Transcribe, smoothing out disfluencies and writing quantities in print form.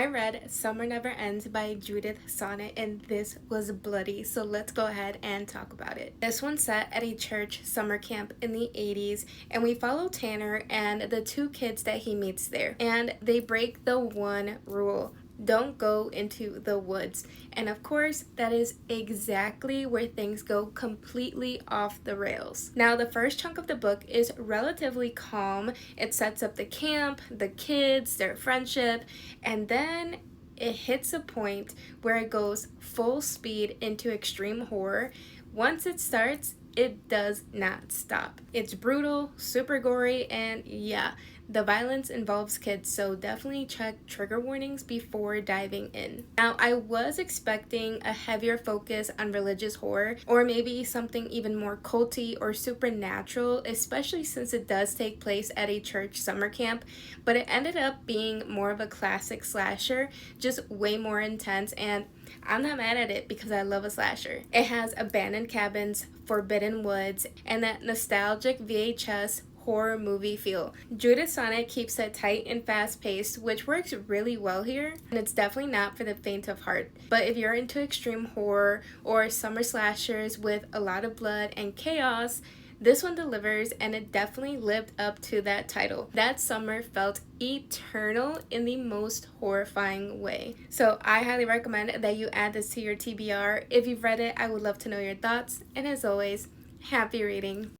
I read Summer Never Ends by Judith Sonnet, and this was bloody, so let's go ahead and talk about it. This one's set at a church summer camp in the 80s, and we follow Tanner and the two kids that he meets there, and they break the one rule: don't go into the woods. And of course, that is exactly where things go completely off the rails. Now, the first chunk of the book is relatively calm. It sets up the camp, the kids, their friendship, and then it hits a point where it goes full speed into extreme horror. Once it starts, it does not stop. It's brutal, super gory, and yeah, the violence involves kids, so definitely check trigger warnings before diving in. Now, I was expecting a heavier focus on religious horror, or maybe something even more culty or supernatural, especially since it does take place at a church summer camp, but it ended up being more of a classic slasher, just way more intense, and I'm not mad at it because I love a slasher. It has abandoned cabins, forbidden woods, and that nostalgic VHS horror movie feel. Judith Sonnet keeps it tight and fast paced, which works really well here, and it's definitely not for the faint of heart. But if you're into extreme horror or summer slashers with a lot of blood and chaos, this one delivers, and it definitely lived up to that title. That summer felt eternal in the most horrifying way. So I highly recommend that you add this to your TBR. If you've read it, I would love to know your thoughts, and as always, happy reading.